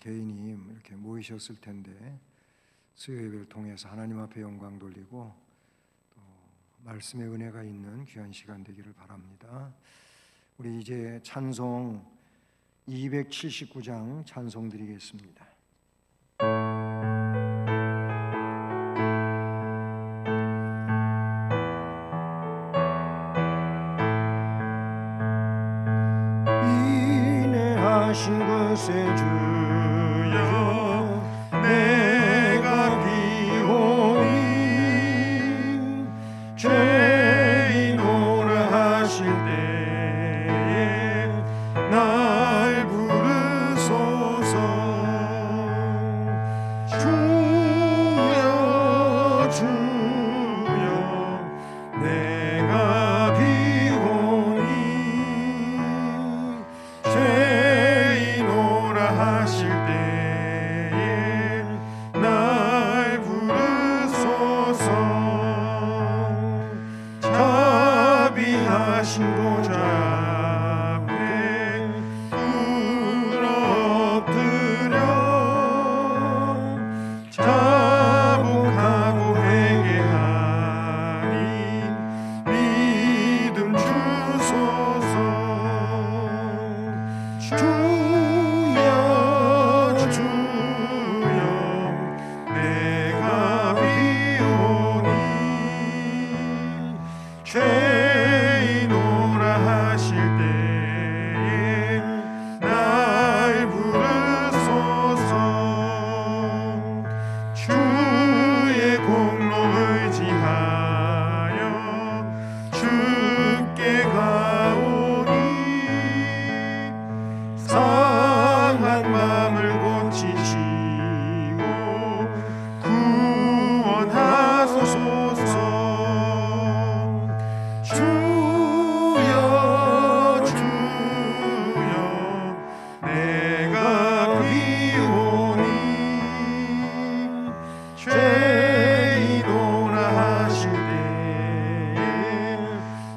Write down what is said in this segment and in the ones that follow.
개인이 이렇게 모이셨을 텐데 수요 예배를 통해서 하나님 앞에 영광 돌리고 또 말씀의 은혜가 있는 귀한 시간 되기를 바랍니다. 우리 이제 찬송 279장 찬송 드리겠습니다. 인내하신 것에 주여 내가 비오니 죄인오라 하실 때에 날 부르소서. 주여 주여 내가 비오니 죄인오라 하실 때에 날 부르소서. 자비하신 보좌 앞에 엎드려 자복하고 회개하니 믿음 주소서. 주여 주여 내가 비오니 죄인오라 하실 때에 날 부르소서. 주의 공로 의지하여 주께 가오니 상한 마음을 고치시고 구원하소서. 주여 주여 내가 비오니 죄인오라 하실 때에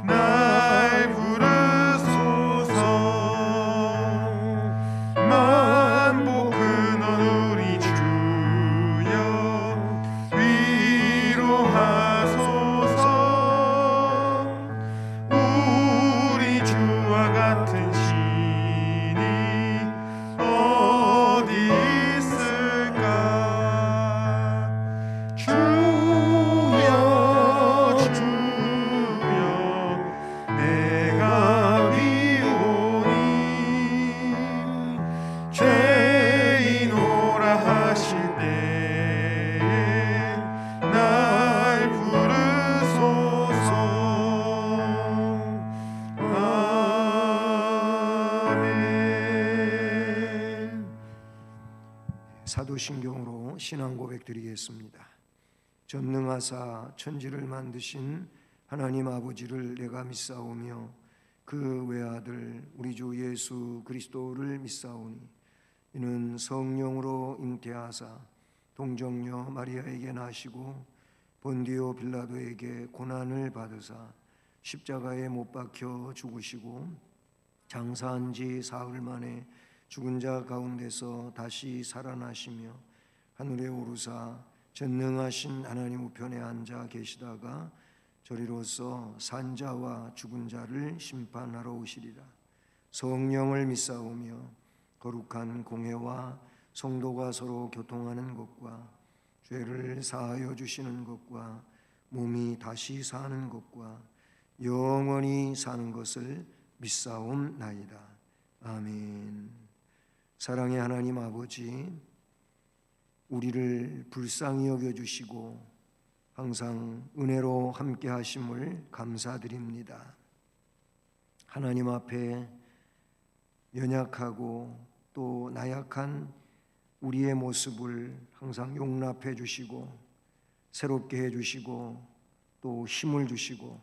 날 부르소서. 만복 근원 우리 주여 위로하소서. 우리 주와 같은 신이 어디 있을까. 주여 주여 내가 비오니 죄인오라 하실 때에 날 부르소서. 아멘. 사도신경으로 신앙 고백 드리겠습니다. 전능하사 천지를 만드신 하나님 아버지를 내가 믿사오며 그 외아들 우리 주 예수 그리스도를 믿사오니 이는 성령으로 잉태하사 동정녀 마리아에게 나시고 본디오 빌라도에게 고난을 받으사 십자가에 못 박혀 죽으시고 장사한 지 사흘 만에 죽은 자 가운데서 다시 살아나시며 하늘에 오르사 전능하신 하나님 우편에 앉아 계시다가 저리로서 산자와 죽은 자를 심판하러 오시리라. 성령을 믿사오며 거룩한 공회와 성도가 서로 교통하는 것과 죄를 사하여 주시는 것과 몸이 다시 사는 것과 영원히 사는 것을 믿사옵나이다. 아멘. 사랑의 하나님 아버지, 우리를 불쌍히 여겨주시고 항상 은혜로 함께 하심을 감사드립니다. 하나님 앞에 연약하고 또 나약한 우리의 모습을 항상 용납해 주시고 새롭게 해 주시고 또 힘을 주시고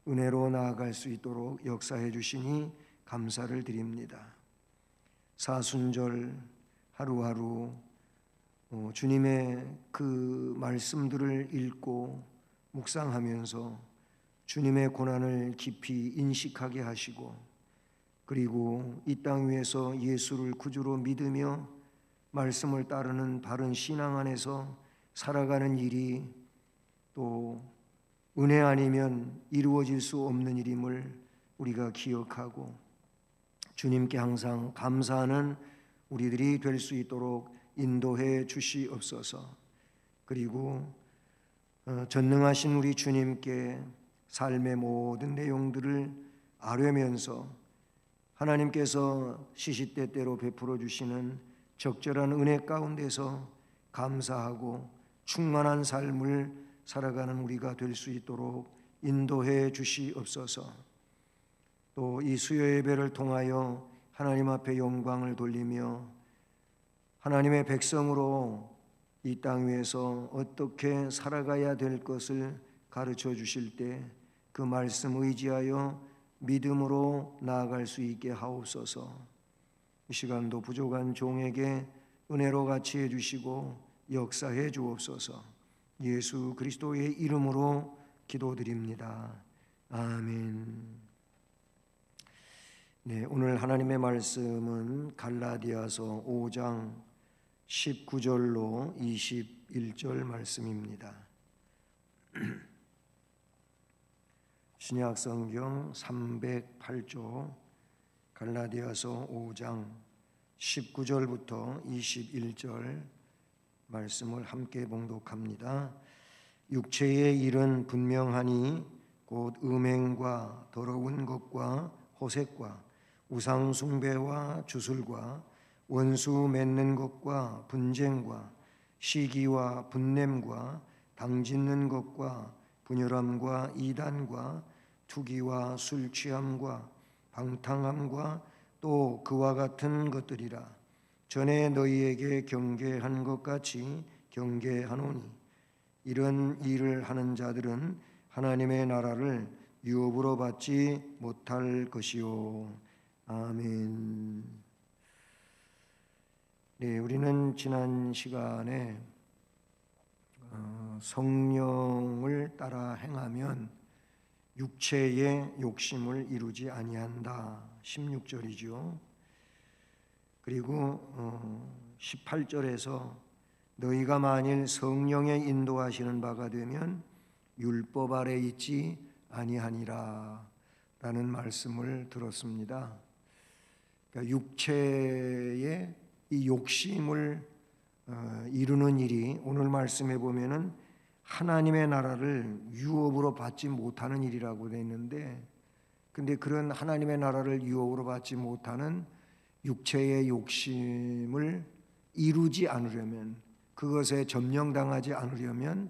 은혜로 나아갈 수 있도록 역사해 주시니 감사를 드립니다. 사순절 하루하루 주님의 그 말씀들을 읽고 묵상하면서 주님의 고난을 깊이 인식하게 하시고 그리고 이 땅 위에서 예수를 구주로 믿으며 말씀을 따르는 바른 신앙 안에서 살아가는 일이 또 은혜 아니면 이루어질 수 없는 일임을 우리가 기억하고 주님께 항상 감사하는 우리들이 될 수 있도록 인도해 주시옵소서. 그리고 전능하신 우리 주님께 삶의 모든 내용들을 아뢰면서 하나님께서 시시때때로 베풀어 주시는 적절한 은혜 가운데서 감사하고 충만한 삶을 살아가는 우리가 될 수 있도록 인도해 주시옵소서. 또 이 수요 예배를 통하여 하나님 앞에 영광을 돌리며 하나님의 백성으로 이 땅 위에서 어떻게 살아가야 될 것을 가르쳐 주실 때 그 말씀 의지하여 믿음으로 나아갈 수 있게 하옵소서. 이 시간도 부족한 종에게 은혜로 같이 해주시고 역사해 주옵소서. 예수 그리스도의 이름으로 기도드립니다. 아멘. 네, 오늘 하나님의 말씀은 갈라디아서 5장 19절로 21절 말씀입니다. 신약성경 308조 갈라디아서 5장 19절부터 21절 말씀을 함께 봉독합니다. 육체의 일은 분명하니 곧 음행과 더러운 것과 호색과 우상 숭배와 주술과 원수 맺는 것과 분쟁과 시기와 분냄과 당짓는 것과 분열함과 이단과 투기와 술 취함과 방탕함과 또 그와 같은 것들이라. 전에 너희에게 경계한 것 같이 경계하노니 이런 일을 하는 자들은 하나님의 나라를 유업으로 받지 못할 것이요. 아멘. 네, 우리는 지난 시간에 성령을 따라 행하면 육체의 욕심을 이루지 아니한다. 16절이죠. 그리고 18절에서 너희가 만일 성령의 인도하시는 바가 되면 율법 아래 있지 아니하니라 라는 말씀을 들었습니다. 그러니까 육체의 이 욕심을 이루는 일이 오늘 말씀해 보면은 하나님의 나라를 유업으로 받지 못하는 일이라고 되어 있는데, 근데 그런 하나님의 나라를 유업으로 받지 못하는 육체의 욕심을 이루지 않으려면, 그것에 점령당하지 않으려면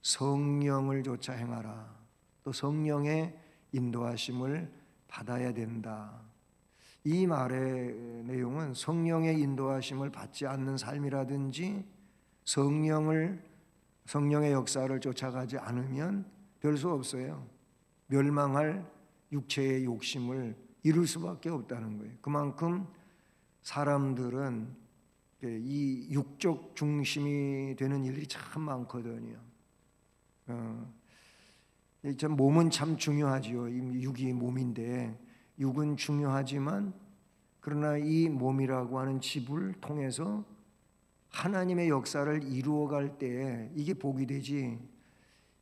성령을 좇아 행하라. 또 성령의 인도하심을 받아야 된다. 이 말의 내용은 성령의 인도하심을 받지 않는 삶이라든지 성령의 역사를 쫓아가지 않으면 별 수 없어요. 멸망할 육체의 욕심을 이룰 수밖에 없다는 거예요. 그만큼 사람들은 이 육적 중심이 되는 일들이 참 많거든요. 참 몸은 참 중요하지요. 육이 몸인데 육은 중요하지만 그러나 이 몸이라고 하는 집을 통해서 하나님의 역사를 이루어갈 때 이게 복이 되지,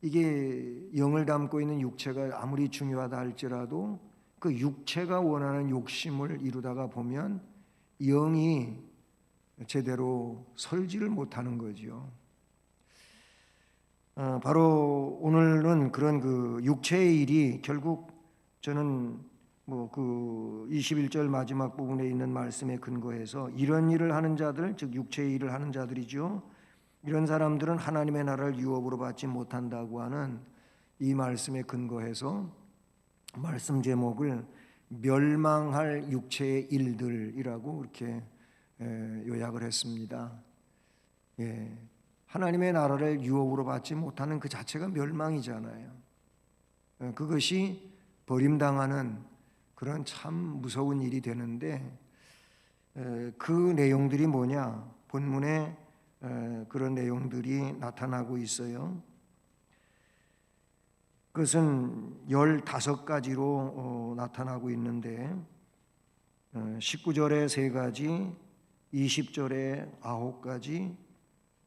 이게 영을 담고 있는 육체가 아무리 중요하다 할지라도 그 육체가 원하는 욕심을 이루다가 보면 영이 제대로 설지를 못하는 거죠. 바로 오늘은 그런 그 육체의 일이 결국 저는 그 21절 마지막 부분에 있는 말씀에 근거해서 이런 일을 하는 자들, 즉 육체의 일을 하는 자들이죠. 이런 사람들은 하나님의 나라를 유업으로 받지 못한다고 하는 이 말씀에 근거해서 말씀 제목을 멸망할 육체의 일들이라고 이렇게 요약을 했습니다. 예, 하나님의 나라를 유업으로 받지 못하는 그 자체가 멸망이잖아요. 그것이 버림당하는 그런 참 무서운 일이 되는데, 그 내용들이 뭐냐? 본문에 그런 내용들이 나타나고 있어요. 그것은 15가지로 나타나고 있는데 19절에 3가지, 20절에 9가지,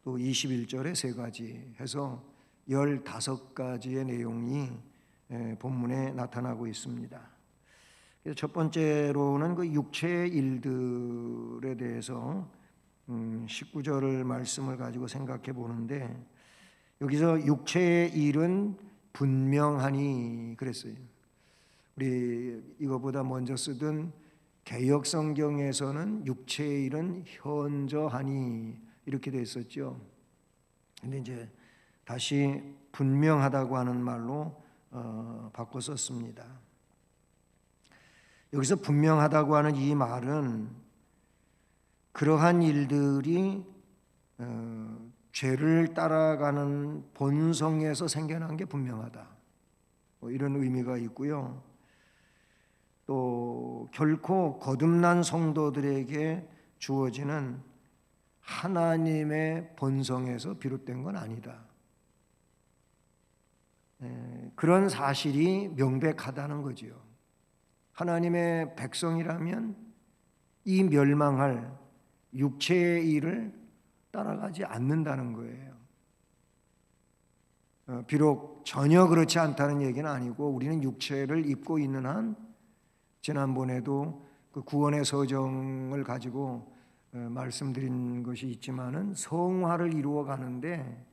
또 21절에 3가지 해서 15가지의 내용이 본문에 나타나고 있습니다. 그래서 첫 번째로는 그 육체의 일들에 대해서 19절 말씀을 가지고 생각해 보는데, 여기서 육체의 일은 분명하니 그랬어요. 우리 이거보다 먼저 쓰던 개역 성경에서는 육체의 일은 현저하니 이렇게 돼 있었죠. 근데 이제 다시 분명하다고 하는 말로 바꿔 썼습니다. 여기서 분명하다고 하는 이 말은 그러한 일들이 죄를 따라가는 본성에서 생겨난 게 분명하다, 이런 의미가 있고요. 또 결코 거듭난 성도들에게 주어지는 하나님의 본성에서 비롯된 건 아니다, 그런 사실이 명백하다는 거지요. 하나님의 백성이라면 이 멸망할 육체의 일을 따라가지 않는다는 거예요. 비록 전혀 그렇지 않다는 얘기는 아니고, 우리는 육체를 입고 있는 한, 지난번에도 그 구원의 서정을 가지고 말씀드린 것이 있지만은 성화를 이루어 가는데,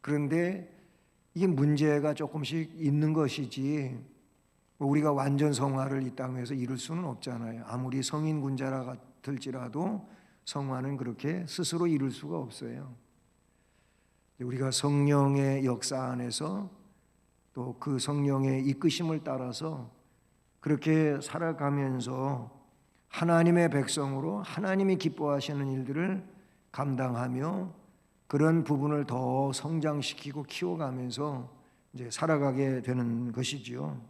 그런데 이게 문제가 조금씩 있는 것이지 우리가 완전 성화를 이 땅에서 이룰 수는 없잖아요. 아무리 성인 군자라 같을지라도 성화는 그렇게 스스로 이룰 수가 없어요. 우리가 성령의 역사 안에서 또 그 성령의 이끄심을 따라서 그렇게 살아가면서 하나님의 백성으로 하나님이 기뻐하시는 일들을 감당하며 그런 부분을 더 성장시키고 키워가면서 이제 살아가게 되는 것이지요.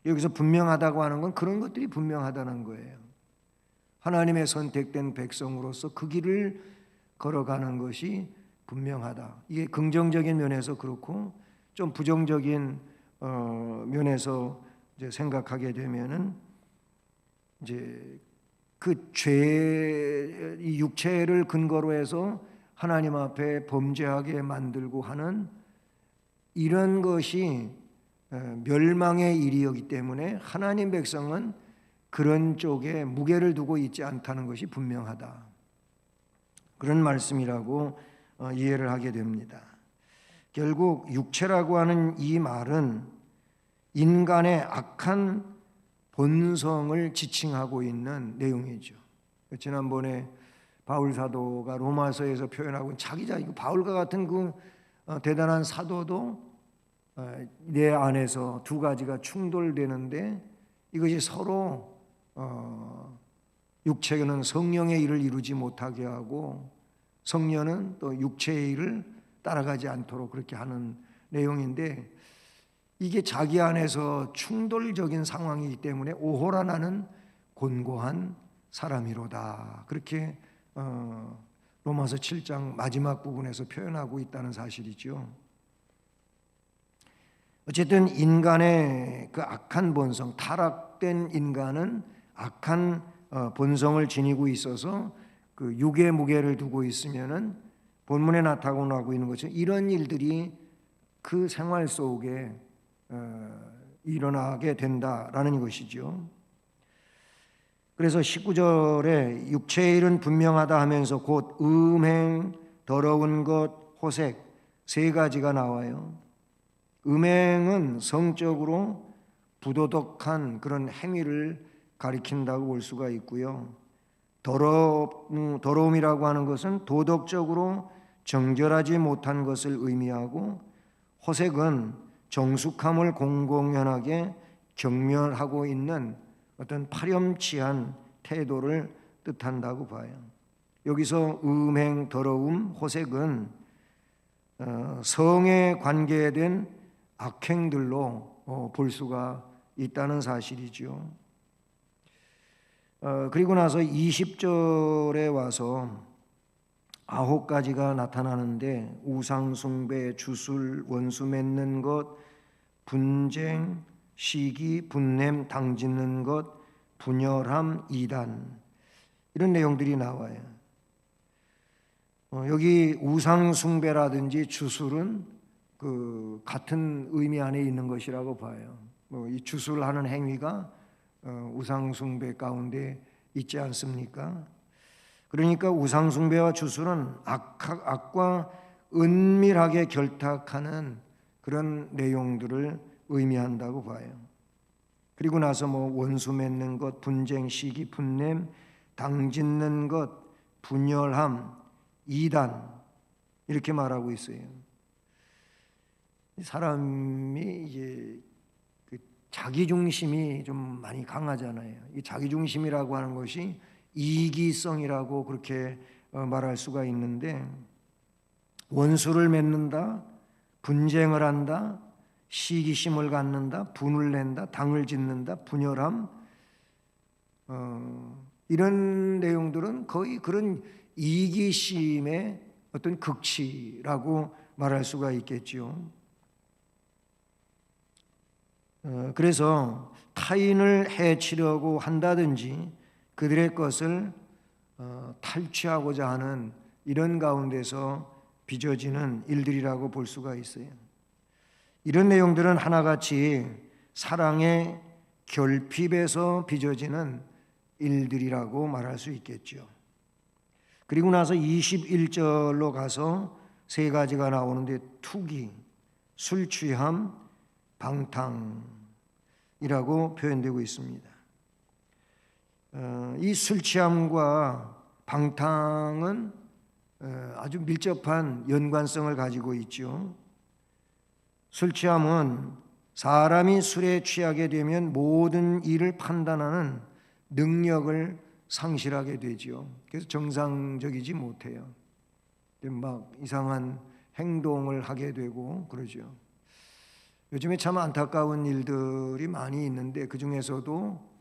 여기서 분명하다고 하는 건 그런 것들이 분명하다는 거예요. 하나님의 선택된 백성으로서 그 길을 걸어가는 것이 분명하다. 이게 긍정적인 면에서 그렇고, 좀 부정적인 면에서 이제 생각하게 되면은 이제 그 죄, 이 육체를 근거로 해서 하나님 앞에 범죄하게 만들고 하는 이런 것이 멸망의 일이었기 때문에 하나님 백성은 그런 쪽에 무게를 두고 있지 않다는 것이 분명하다, 그런 말씀이라고 이해를 하게 됩니다. 결국 육체라고 하는 이 말은 인간의 악한 본성을 지칭하고 있는 내용이죠. 지난번에 바울 사도가 로마서에서 표현하고, 자기자 바울과 같은 그 대단한 사도도 내 안에서 두 가지가 충돌되는데, 이것이 서로 육체는 성령의 일을 이루지 못하게 하고 성령은 또 육체의 일을 따라가지 않도록 그렇게 하는 내용인데, 이게 자기 안에서 충돌적인 상황이기 때문에 오호라 나는 곤고한 사람이로다, 그렇게 로마서 7장 마지막 부분에서 표현하고 있다는 사실이죠. 어쨌든 인간의 그 악한 본성, 타락된 인간은 악한 본성을 지니고 있어서 그 육의 무게를 두고 있으면은 본문에 나타나고 있는 것처럼 이런 일들이 그 생활 속에 일어나게 된다라는 것이죠. 그래서 19절에 육체의 일은 분명하다 하면서 곧 음행, 더러운 것, 호색 3가지가 나와요. 음행은 성적으로 부도덕한 그런 행위를 가리킨다고 볼 수가 있고요. 더러움이라고 하는 것은 도덕적으로 정결하지 못한 것을 의미하고, 호색은 정숙함을 공공연하게 경멸하고 있는 어떤 파렴치한 태도를 뜻한다고 봐요. 여기서 음행, 더러움, 호색은 성에 관계된 악행들로 볼 수가 있다는 사실이죠. 그리고 나서 20절에 와서 9가지가 나타나는데, 우상숭배, 주술, 원수 맺는 것, 분쟁, 시기, 분냄, 당짓는 것, 분열함, 이단, 이런 내용들이 나와요. 여기 우상숭배라든지 주술은 그 같은 의미 안에 있는 것이라고 봐요. 이 주술하는 행위가 우상숭배 가운데 있지 않습니까? 그러니까 우상숭배와 주술은 악과 은밀하게 결탁하는 그런 내용들을 의미한다고 봐요. 그리고 나서 원수 맺는 것, 분쟁, 시기, 분냄, 당짓는 것, 분열함, 이단 이렇게 말하고 있어요. 사람이 이제 자기 중심이 좀 많이 강하잖아요. 이 자기 중심이라고 하는 것이 이기성이라고 그렇게 말할 수가 있는데, 원수를 맺는다, 분쟁을 한다, 시기심을 갖는다, 분을 낸다, 당을 짓는다, 분열함, 이런 내용들은 거의 그런 이기심의 어떤 극치라고 말할 수가 있겠죠. 그래서 타인을 해치려고 한다든지 그들의 것을 탈취하고자 하는 이런 가운데서 빚어지는 일들이라고 볼 수가 있어요. 이런 내용들은 하나같이 사랑의 결핍에서 빚어지는 일들이라고 말할 수 있겠죠. 그리고 나서 21절로 가서 세 가지가 나오는데, 투기, 술 취함, 방탕이라고 표현되고 있습니다. 이 술 취함과 방탕은 아주 밀접한 연관성을 가지고 있죠. 술 취함은 사람이 술에 취하게 되면 모든 일을 판단하는 능력을 상실하게 되죠. 그래서 정상적이지 못해요. 막 이상한 행동을 하게 되고 그러죠. 요즘에 참 안타까운 일들이 많이 있는데, 그 중에서도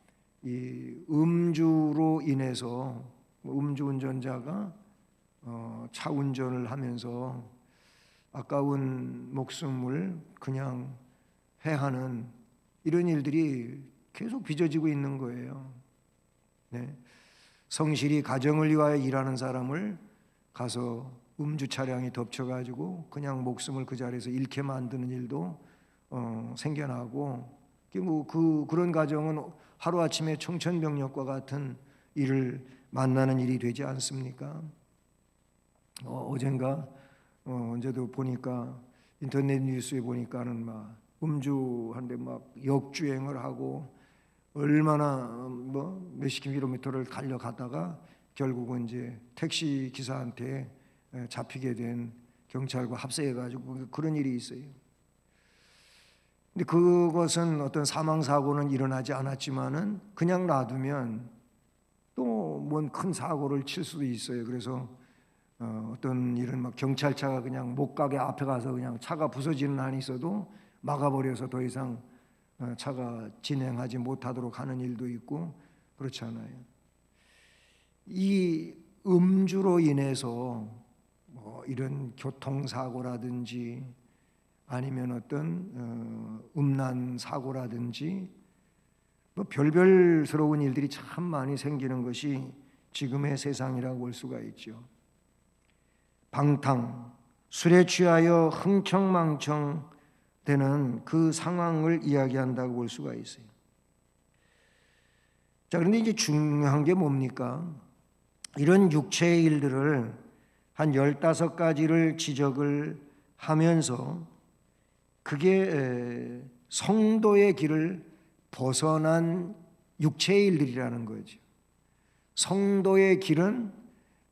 이 음주로 인해서 음주운전자가 차 운전을 하면서 아까운 목숨을 그냥 해하는 이런 일들이 계속 빚어지고 있는 거예요. 네. 성실히 가정을 위하여 일하는 사람을 가서 음주 차량이 덮쳐가지고 그냥 목숨을 그 자리에서 잃게 만드는 일도 생겨나고, 그런 가정은 하루아침에 청천벽력과 같은 일을 만나는 일이 되지 않습니까? 어젠가 언제도 보니까 인터넷 뉴스에 보니까는 막 음주한데 막 역주행을 하고 얼마나 몇십 킬로미터를 달려가다가 결국은 이제 택시 기사한테 잡히게 된, 경찰과 합세해가지고 그런 일이 있어요. 근데 그것은 어떤 사망 사고는 일어나지 않았지만은 그냥 놔두면 또 뭔 큰 사고를 칠 수도 있어요. 그래서 어떤 일은 막 경찰차가 그냥 못 가게 앞에 가서 그냥 차가 부서지는 한이 있어도 막아버려서 더 이상 차가 진행하지 못하도록 하는 일도 있고 그렇잖아요. 이 음주로 인해서 이런 교통사고라든지 아니면 어떤 음란 사고라든지 별별스러운 일들이 참 많이 생기는 것이 지금의 세상이라고 볼 수가 있죠. 방탕, 술에 취하여 흥청망청 되는 그 상황을 이야기한다고 볼 수가 있어요. 자, 그런데 이제 중요한 게 뭡니까? 이런 육체의 일들을 한 15가지를 지적을 하면서 그게 성도의 길을 벗어난 육체의 일들이라는 거죠. 성도의 길은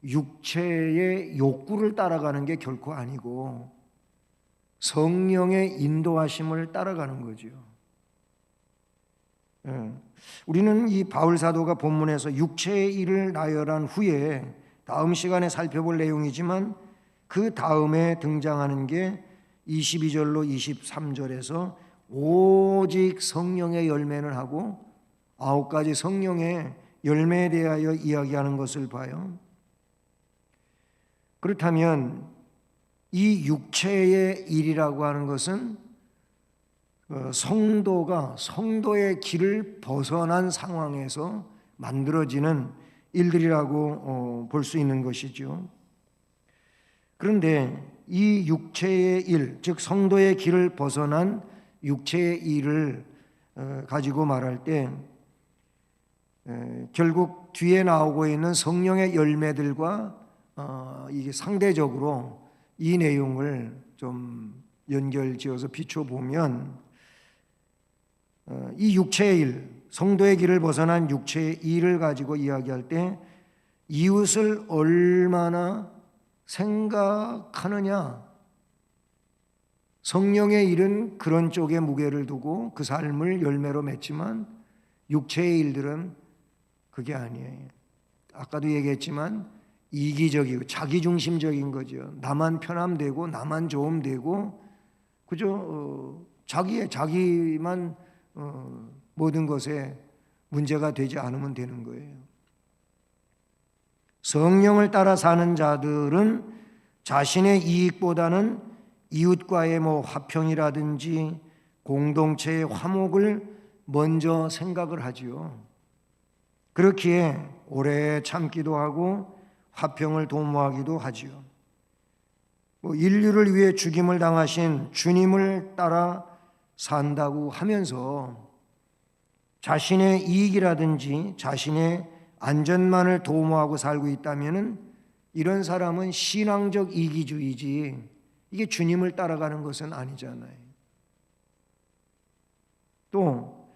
육체의 욕구를 따라가는 게 결코 아니고 성령의 인도하심을 따라가는 거죠. 우리는 이 바울 사도가 본문에서 육체의 일을 나열한 후에 다음 시간에 살펴볼 내용이지만, 그 다음에 등장하는 게 22절로 23절에서 오직 성령의 열매는 하고 9가지 성령의 열매에 대하여 이야기하는 것을 봐요. 그렇다면 이 육체의 일이라고 하는 것은 성도가 성도의 길을 벗어난 상황에서 만들어지는 일들이라고 볼 수 있는 것이죠. 그런데 이 육체의 일, 즉 성도의 길을 벗어난 육체의 일을 가지고 말할 때 결국 뒤에 나오고 있는 성령의 열매들과 이게 상대적으로 이 내용을 좀 연결지어서 비춰보면 이 육체의 일, 성도의 길을 벗어난 육체의 일을 가지고 이야기할 때 이웃을 얼마나 생각하느냐, 성령의 일은 그런 쪽에 무게를 두고 그 삶을 열매로 맺지만 육체의 일들은 그게 아니에요. 아까도 얘기했지만 이기적이고 자기중심적인 거죠. 나만 편함되고 나만 좋음되고 그저 자기만 모든 것에 문제가 되지 않으면 되는 거예요. 성령을 따라 사는 자들은 자신의 이익보다는 이웃과의 화평이라든지 공동체의 화목을 먼저 생각을 하지요. 그렇기에 오래 참기도 하고 화평을 도모하기도 하지요. 인류를 위해 죽임을 당하신 주님을 따라 산다고 하면서 자신의 이익이라든지 자신의 안전만을 도모하고 살고 있다면 이런 사람은 신앙적 이기주의지 이게 주님을 따라가는 것은 아니잖아요. 또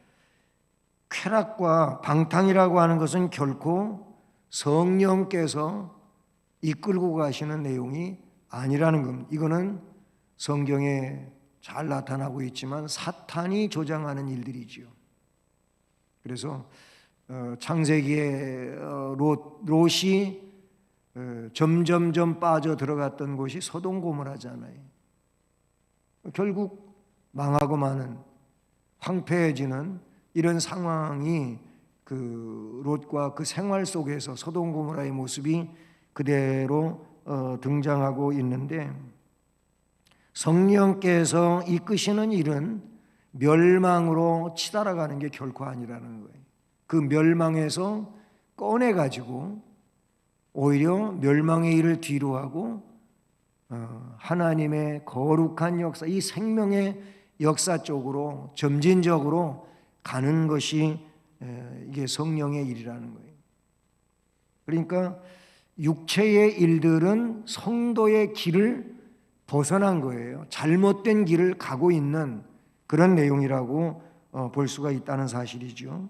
쾌락과 방탕이라고 하는 것은 결코 성령께서 이끌고 가시는 내용이 아니라는 겁니다. 이거는 성경에 잘 나타나고 있지만 사탄이 조장하는 일들이지요. 그래서 창세기에 롯이 점점점 빠져 들어갔던 곳이 소돔 고모라잖아요. 결국 망하고 마는 황폐해지는 이런 상황이 그 롯과 그 생활 속에서 소돔 고모라의 모습이 그대로 등장하고 있는데 성령께서 이끄시는 일은 멸망으로 치달아가는 게 결코 아니라는 거예요. 그 멸망에서 꺼내가지고 오히려 멸망의 일을 뒤로하고 하나님의 거룩한 역사, 이 생명의 역사 쪽으로 점진적으로 가는 것이 이게 성령의 일이라는 거예요. 그러니까 육체의 일들은 성도의 길을 벗어난 거예요. 잘못된 길을 가고 있는 그런 내용이라고 볼 수가 있다는 사실이죠.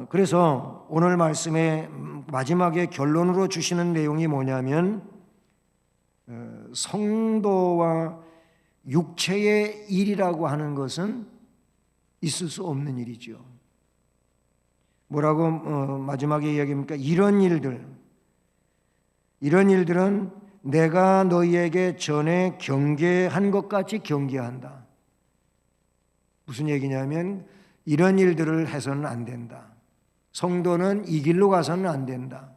그래서 오늘 말씀의 마지막에 결론으로 주시는 내용이 뭐냐면 성도와 육체의 일이라고 하는 것은 있을 수 없는 일이죠. 뭐라고 마지막에 이야기합니까? 이런 일들은 내가 너희에게 전에 경계한 것 같이 경계한다. 무슨 얘기냐면 이런 일들을 해서는 안 된다. 성도는 이 길로 가서는 안 된다.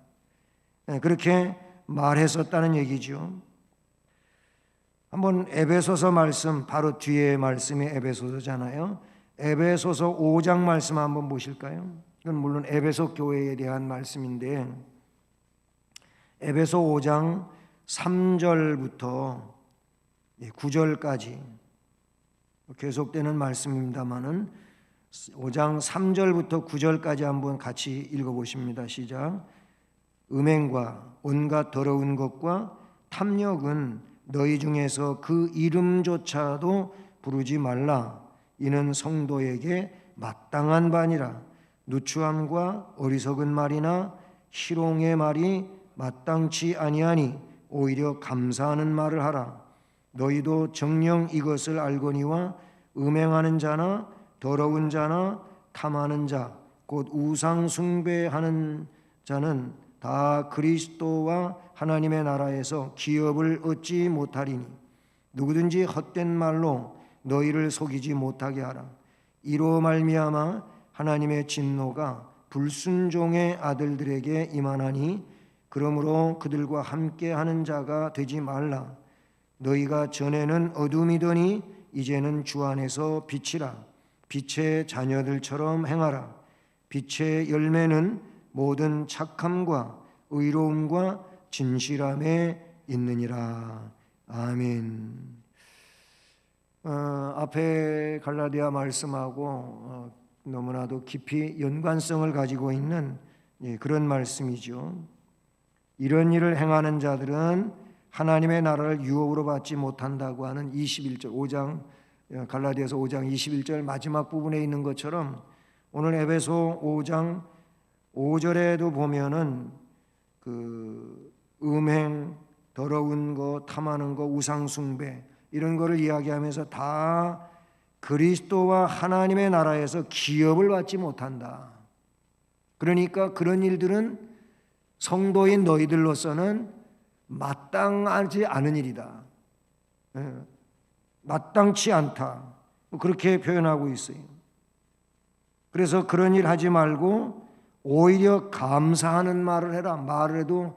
그렇게 말했었다는 얘기죠. 한번 에베소서 말씀, 바로 뒤에 말씀이 에베소서잖아요. 에베소서 5장 말씀 한번 보실까요? 이건 물론 에베소 교회에 대한 말씀인데 에베소 5장 3절부터 9절까지 계속되는 말씀입니다만은 5장 3절부터 9절까지 한번 같이 읽어보십니다. 시작. 음행과 온갖 더러운 것과 탐욕은 너희 중에서 그 이름조차도 부르지 말라. 이는 성도에게 마땅한 바니라. 누추함과 어리석은 말이나 희롱의 말이 마땅치 아니하니 오히려 감사하는 말을 하라. 너희도 정녕 이것을 알거니와 음행하는 자나 더러운 자나 탐하는 자 곧 우상 숭배하는 자는 다 그리스도와 하나님의 나라에서 기업을 얻지 못하리니 누구든지 헛된 말로 너희를 속이지 못하게 하라. 이로 말미암아 하나님의 진노가 불순종의 아들들에게 임하나니 그러므로 그들과 함께하는 자가 되지 말라. 너희가 전에는 어둠이더니 이제는 주 안에서 빛이라. 빛의 자녀들처럼 행하라. 빛의 열매는 모든 착함과 의로움과 진실함에 있느니라. 아멘. 앞에 갈라디아 말씀하고 너무나도 깊이 연관성을 가지고 있는 그런 말씀이죠. 이런 일을 행하는 자들은 하나님의 나라를 유업으로 받지 못한다고 하는 21절 5장 갈라디아서 5장 21절 마지막 부분에 있는 것처럼 오늘 에베소 5장 5절에도 보면은 그 음행, 더러운 거, 탐하는 거, 우상 숭배 이런 거를 이야기하면서 다 그리스도와 하나님의 나라에서 기업을 받지 못한다. 그러니까 그런 일들은 성도인 너희들로서는 마땅하지 않은 일이다. 마땅치 않다. 그렇게 표현하고 있어요. 그래서 그런 일 하지 말고 오히려 감사하는 말을 해라. 말을 해도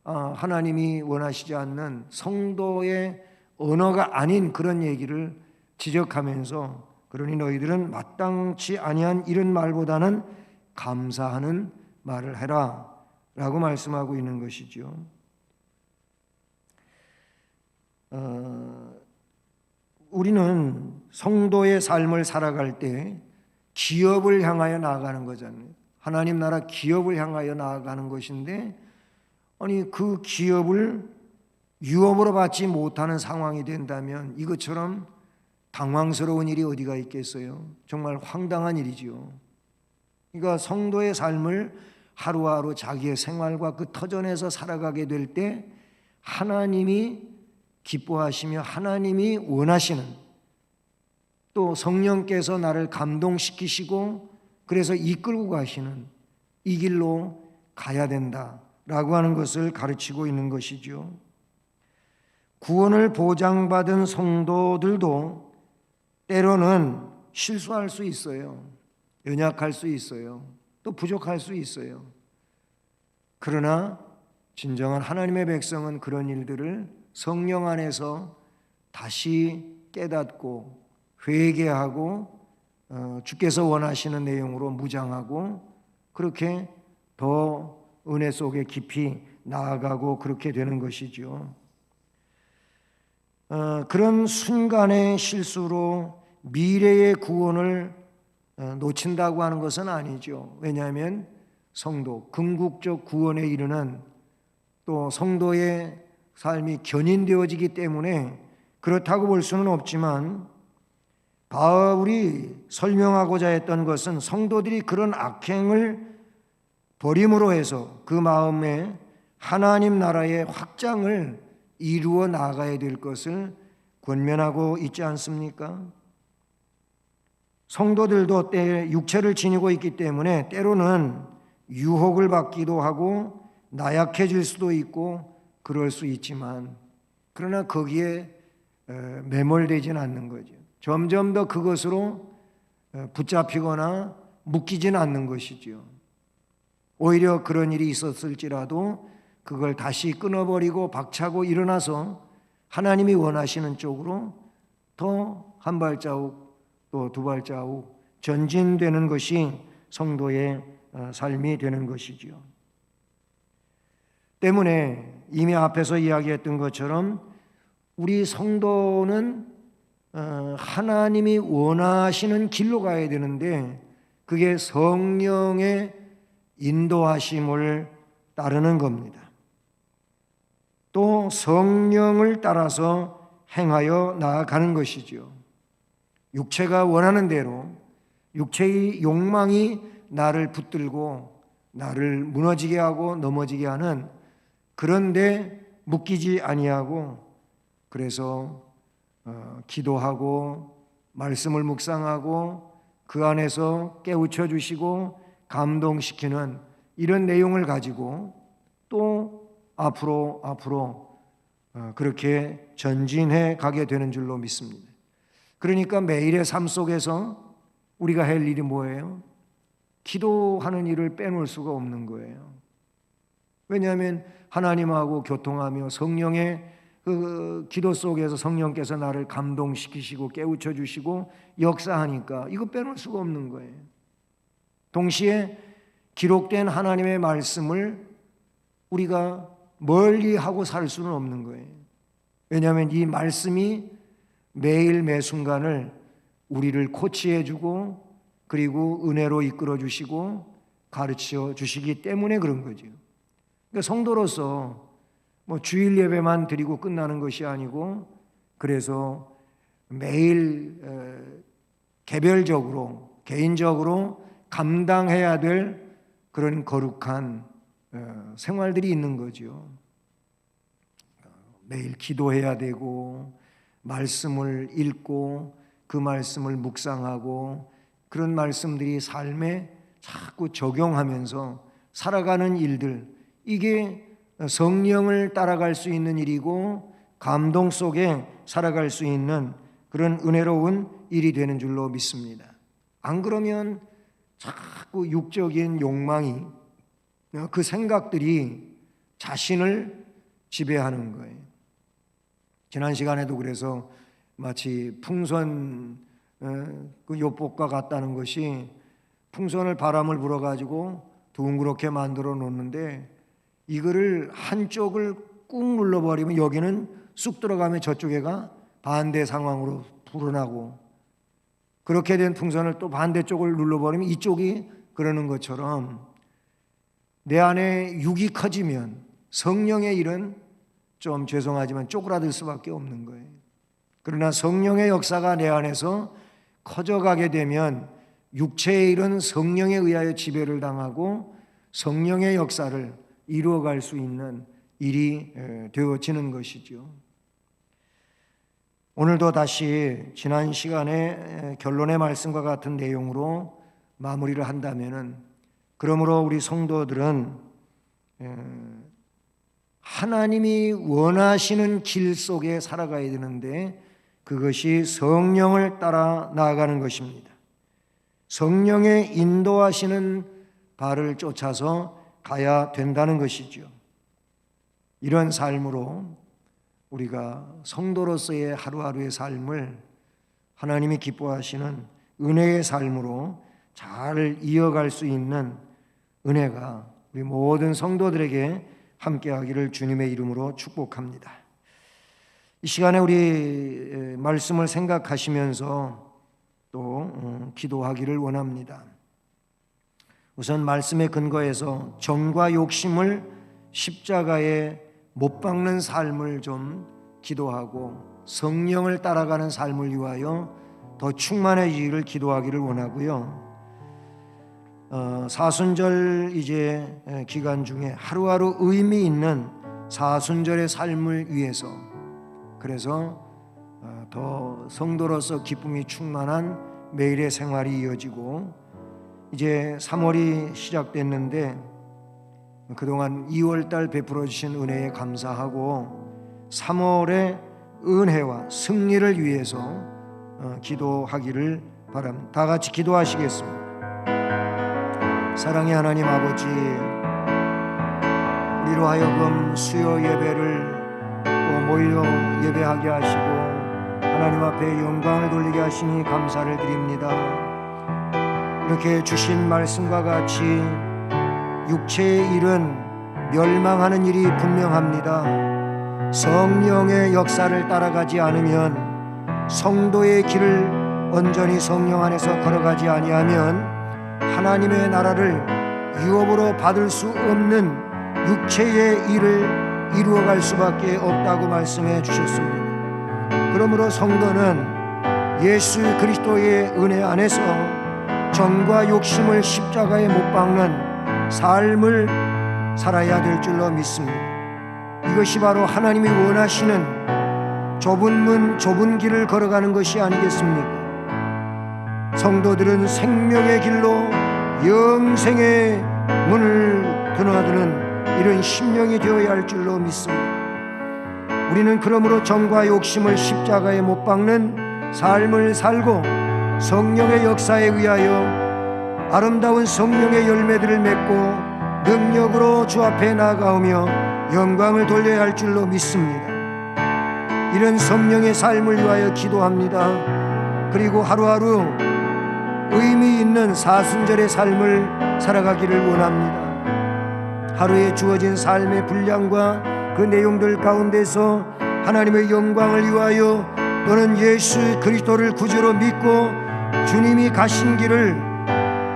하나님이 원하시지 않는 성도의 언어가 아닌 그런 얘기를 지적하면서 그러니 너희들은 마땅치 아니한 이런 말보다는 감사하는 말을 해라 라고 말씀하고 있는 것이죠. 우리는 성도의 삶을 살아갈 때 기업을 향하여 나아가는 거잖아요. 하나님 나라 기업을 향하여 나아가는 것인데 아니 그 기업을 유업으로 받지 못하는 상황이 된다면 이것처럼 당황스러운 일이 어디가 있겠어요? 정말 황당한 일이죠. 그러니까 성도의 삶을 하루하루 자기의 생활과 그 터전에서 살아가게 될 때 하나님이 기뻐하시며 하나님이 원하시는 또 성령께서 나를 감동시키시고 그래서 이끌고 가시는 이 길로 가야 된다라고 하는 것을 가르치고 있는 것이죠. 구원을 보장받은 성도들도 때로는 실수할 수 있어요. 연약할 수 있어요. 또 부족할 수 있어요. 그러나 진정한 하나님의 백성은 그런 일들을 성령 안에서 다시 깨닫고 회개하고 주께서 원하시는 내용으로 무장하고 그렇게 더 은혜 속에 깊이 나아가고 그렇게 되는 것이죠. 그런 순간의 실수로 미래의 구원을 놓친다고 하는 것은 아니죠. 왜냐하면 성도, 궁극적 구원에 이르는 또 성도의 삶이 견인되어지기 때문에 그렇다고 볼 수는 없지만 바울이 설명하고자 했던 것은 성도들이 그런 악행을 버림으로 해서 그 마음에 하나님 나라의 확장을 이루어 나가야 될 것을 권면하고 있지 않습니까? 성도들도 때 육체를 지니고 있기 때문에 때로는 유혹을 받기도 하고 나약해질 수도 있고 그럴 수 있지만 그러나 거기에 매몰되지는 않는 거죠. 점점 더 그것으로 붙잡히거나 묶이지는 않는 것이죠. 오히려 그런 일이 있었을지라도 그걸 다시 끊어버리고 박차고 일어나서 하나님이 원하시는 쪽으로 더 한 발자국 또 두 발자국 전진되는 것이 성도의 삶이 되는 것이죠. 때문에 이미 앞에서 이야기했던 것처럼 우리 성도는 하나님이 원하시는 길로 가야 되는데 그게 성령의 인도하심을 따르는 겁니다. 또 성령을 따라서 행하여 나아가는 것이죠. 육체가 원하는 대로 육체의 욕망이 나를 붙들고 나를 무너지게 하고 넘어지게 하는 그런데 묶이지 아니하고 그래서 기도하고 말씀을 묵상하고 그 안에서 깨우쳐 주시고 감동시키는 이런 내용을 가지고 또 앞으로 그렇게 전진해 가게 되는 줄로 믿습니다. 그러니까 매일의 삶 속에서 우리가 할 일이 뭐예요? 기도하는 일을 빼놓을 수가 없는 거예요. 왜냐하면 하나님하고 교통하며 성령의 그 기도 속에서 성령께서 나를 감동시키시고 깨우쳐 주시고 역사하니까 이거 빼놓을 수가 없는 거예요. 동시에 기록된 하나님의 말씀을 우리가 멀리하고 살 수는 없는 거예요. 왜냐하면 이 말씀이 매일 매 순간을 우리를 코치해 주고 그리고 은혜로 이끌어 주시고 가르쳐 주시기 때문에 그런 거죠. 그러니까 성도로서 주일 예배만 드리고 끝나는 것이 아니고, 그래서 매일 개별적으로 개인적으로 감당해야 될 그런 거룩한 생활들이 있는 거죠. 매일 기도해야 되고 말씀을 읽고 그 말씀을 묵상하고 그런 말씀들이 삶에 자꾸 적용하면서 살아가는 일들, 이게 성령을 따라갈 수 있는 일이고 감동 속에 살아갈 수 있는 그런 은혜로운 일이 되는 줄로 믿습니다. 안 그러면 자꾸 육적인 욕망이, 그 생각들이 자신을 지배하는 거예요. 지난 시간에도 그래서 마치 풍선 그 요법과 같다는 것이, 풍선을 바람을 불어가지고 둥그렇게 만들어 놓는데 이거를 한쪽을 꾹 눌러버리면 여기는 쑥 들어가면 저쪽에가 반대 상황으로 불어나고, 그렇게 된 풍선을 또 반대쪽을 눌러버리면 이쪽이 그러는 것처럼 내 안에 육이 커지면 성령의 일은 좀 죄송하지만 쪼그라들 수밖에 없는 거예요. 그러나 성령의 역사가 내 안에서 커져가게 되면 육체의 일은 성령에 의하여 지배를 당하고 성령의 역사를 이루어갈 수 있는 일이 되어지는 것이죠. 오늘도 다시 지난 시간에 결론의 말씀과 같은 내용으로 마무리를 한다면은, 그러므로 우리 성도들은 하나님이 원하시는 길 속에 살아가야 되는데 그것이 성령을 따라 나아가는 것입니다. 성령의 인도하시는 발을 쫓아서 가야 된다는 것이죠. 이런 삶으로 우리가 성도로서의 하루하루의 삶을 하나님이 기뻐하시는 은혜의 삶으로 잘 이어갈 수 있는 은혜가 우리 모든 성도들에게 함께하기를 주님의 이름으로 축복합니다. 이 시간에 우리 말씀을 생각하시면서 또 기도하기를 원합니다. 우선 말씀의 근거에서 정과 욕심을 십자가에 못 박는 삶을 좀 기도하고 성령을 따라가는 삶을 위하여 더 충만해지기를 기도하기를 원하고요. 사순절 이제 기간 중에 하루하루 의미 있는 사순절의 삶을 위해서, 그래서 더 성도로서 기쁨이 충만한 매일의 생활이 이어지고, 이제 3월이 시작됐는데 그동안 2월달 베풀어 주신 은혜에 감사하고 3월의 은혜와 승리를 위해서 기도하기를 바랍니다. 다 같이 기도하시겠습니다. 사랑의 하나님 아버지, 우리로 하여금 수요 예배를 또 모여 예배하게 하시고 하나님 앞에 영광을 돌리게 하시니 감사를 드립니다. 이렇게 주신 말씀과 같이 육체의 일은 멸망하는 일이 분명합니다. 성령의 역사를 따라가지 않으면, 성도의 길을 온전히 성령 안에서 걸어가지 아니하면 하나님의 나라를 유업으로 받을 수 없는 육체의 일을 이루어갈 수밖에 없다고 말씀해 주셨습니다. 그러므로 성도는 예수 그리스도의 은혜 안에서 정과 욕심을 십자가에 못 박는 삶을 살아야 될 줄로 믿습니다. 이것이 바로 하나님이 원하시는 좁은 문 좁은 길을 걸어가는 것이 아니겠습니까? 성도들은 생명의 길로 영생의 문을 드나드는 이런 심령이 되어야 할 줄로 믿습니다. 우리는 그러므로 정과 욕심을 십자가에 못 박는 삶을 살고 성령의 역사에 의하여 아름다운 성령의 열매들을 맺고 능력으로 주 앞에 나아가며 영광을 돌려야 할 줄로 믿습니다. 이런 성령의 삶을 위하여 기도합니다. 그리고 하루하루 의미 있는 사순절의 삶을 살아가기를 원합니다. 하루에 주어진 삶의 분량과 그 내용들 가운데서 하나님의 영광을 위하여 또는 예수 그리스도를 구주로 믿고 주님이 가신 길을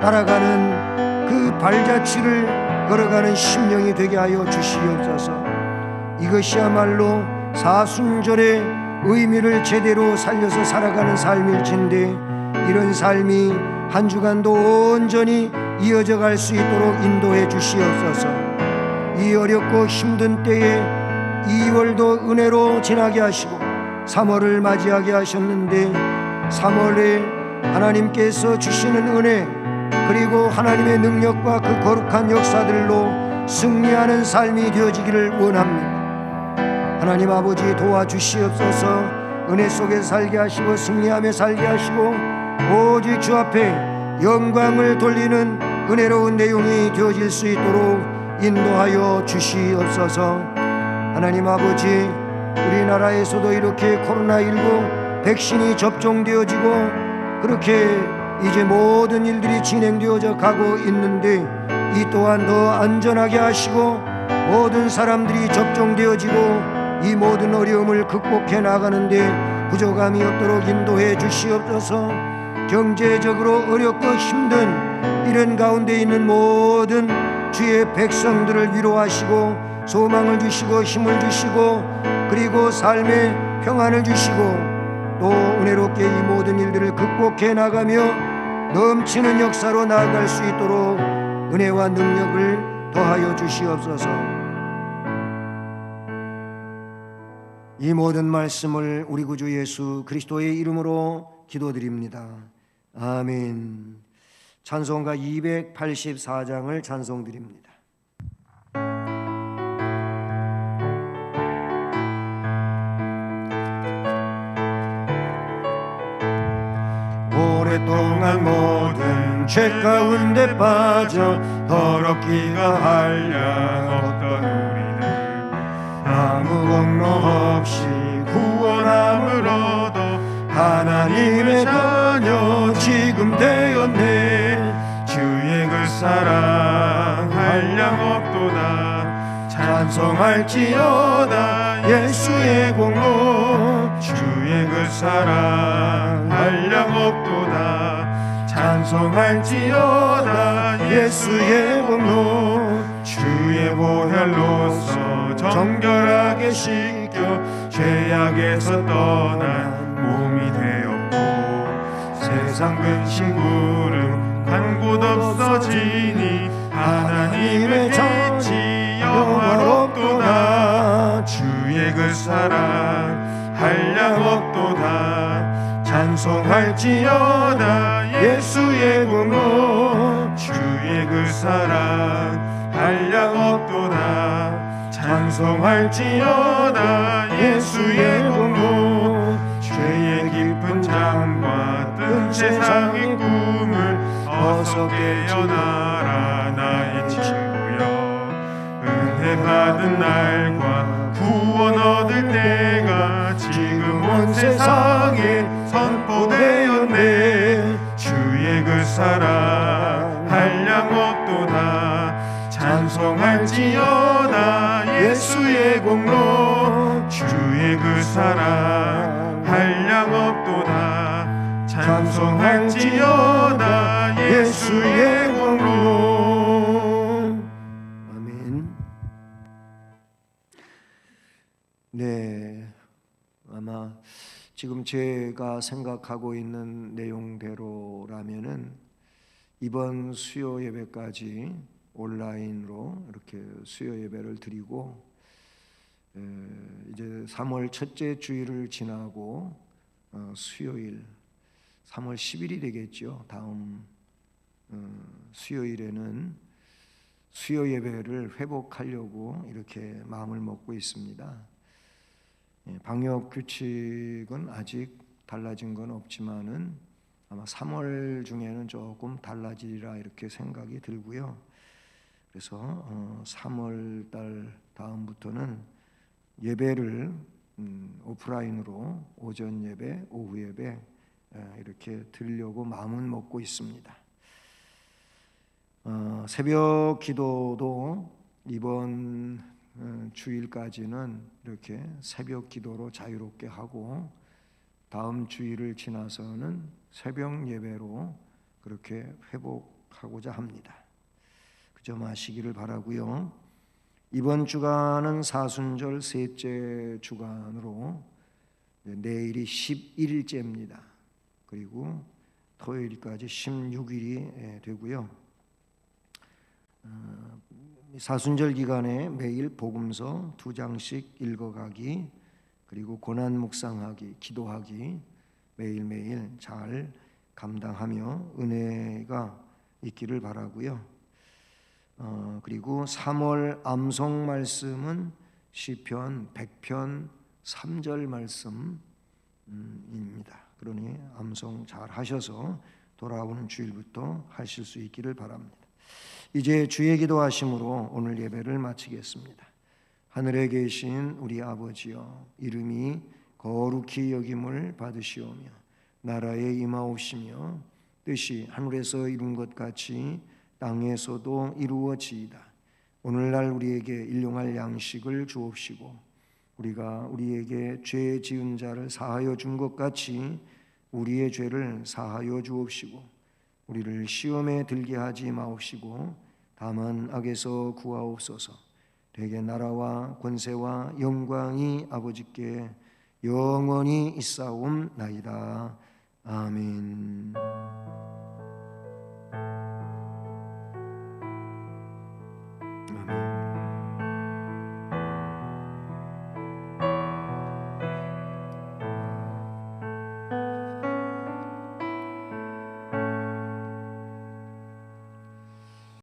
따라가는 그 발자취를 걸어가는 심령이 되게 하여 주시옵소서. 이것이야말로 사순절의 의미를 제대로 살려서 살아가는 삶일진데, 이런 삶이 한 주간도 온전히 이어져 갈 수 있도록 인도해 주시옵소서. 이 어렵고 힘든 때에 2월도 은혜로 지나게 하시고 3월을 맞이하게 하셨는데, 3월에 하나님께서 주시는 은혜 그리고 하나님의 능력과 그 거룩한 역사들로 승리하는 삶이 되어지기를 원합니다. 하나님 아버지 도와주시옵소서. 은혜 속에 살게 하시고 승리하며 살게 하시고 오직 주 앞에 영광을 돌리는 은혜로운 내용이 되어질 수 있도록 인도하여 주시옵소서. 하나님 아버지, 우리나라에서도 이렇게 코로나19 백신이 접종되어지고 그렇게 이제 모든 일들이 진행되어져 가고 있는데, 이 또한 더 안전하게 하시고 모든 사람들이 접종되어지고 이 모든 어려움을 극복해 나가는데 부족함이 없도록 인도해 주시옵소서. 경제적으로 어렵고 힘든 이런 가운데 있는 모든 주의 백성들을 위로하시고 소망을 주시고 힘을 주시고 그리고 삶의 평안을 주시고 또 은혜롭게 이 모든 일들을 극복해 나가며 넘치는 역사로 나아갈 수 있도록 은혜와 능력을 더하여 주시옵소서. 이 모든 말씀을 우리 구주 예수 그리스도의 이름으로 기도드립니다. 아멘. 찬송가 284장을 찬송드립니다. 오랫동안 모든 죄 가운데 빠져 더럽기가 한량없던 우리들 아무 공로 없이 구원함을 얻어 하나님의 자녀 지금 되었네. 주의 그 사랑 한량없도다. 찬송할지어다 예수의 공로. 주의 그 사랑 한량없도다. 찬송할지어다 예수의 공로. 주의 보혈로서 정결하게 씻겨 죄악에서 떠난 몸이 되었고 세상 근심 구름 간 곳 없어지니 하나님의 정치 영화롭도다. 주의 그 사랑 한량없도다. 찬송할지어다 예수의 공로. 주의 그 사랑 한량없도다. 찬송할지어다 예수의 공로. 죄의 깊은 잠과 뜬 세상의 꿈을 어서 깨어나라 나의 친구여. 은혜 받은 날과 구원 얻을 때가 지금 온 세상에 선포되었네. 주의 그 사랑 한량없도다. 찬송할지어다 예수의 공로. 주의 그 사랑 한량없도다. 찬송할지어다 예수의 공로. 아멘. 네, 아마 지금 제가 생각하고 있는 내용대로라면은 이번 수요 예배까지 온라인으로 이렇게 수요 예배를 드리고 이제 3월 첫째 주일을 지나고 수요일 3월 10일이 되겠죠. 다음 수요일에는 수요 예배를 회복하려고 이렇게 마음을 먹고 있습니다. 방역 규칙은 아직 달라진 건 없지만은 아마 3월 중에는 조금 달라지리라 이렇게 생각이 들고요. 그래서 3월 달 다음부터는 예배를 오프라인으로 오전 예배, 오후 예배 이렇게 드리려고 마음은 먹고 있습니다. 새벽 기도도 이번 주일까지는 이렇게 새벽 기도로 자유롭게 하고 다음 주일을 지나서는 새벽 예배로 그렇게 회복하고자 합니다. 그 점 아시기를 바라고요. 이번 주간은 사순절 셋째 주간으로 내일이 11일째입니다. 그리고 토요일까지 16일이 되고요. 사순절 기간에 매일 복음서 2장씩 읽어가기, 그리고 고난 묵상하기, 기도하기 매일매일 잘 감당하며 은혜가 있기를 바라고요. 그리고 3월 암송 말씀은 시편 100편 3절 말씀입니다. 그러니 암송 잘 하셔서 돌아오는 주일부터 하실 수 있기를 바랍니다. 이제 주의 기도하심으로 오늘 예배를 마치겠습니다. 하늘에 계신 우리 아버지여, 이름이 거룩히 여김을 받으시오며 나라에 임하옵시며 뜻이 하늘에서 이룬 것 같이 땅에서도 이루어지이다. 오늘날 우리에게 일용할 양식을 주옵시고 우리가 우리에게 죄 지은 자를 사하여 준 것 같이 우리의 죄를 사하여 주옵시고 우리를 시험에 들게 하지 마옵시고 다만 악에서 구하옵소서. 되게 나라와 권세와 영광이 아버지께 영원히 있사옵나이다. 아멘.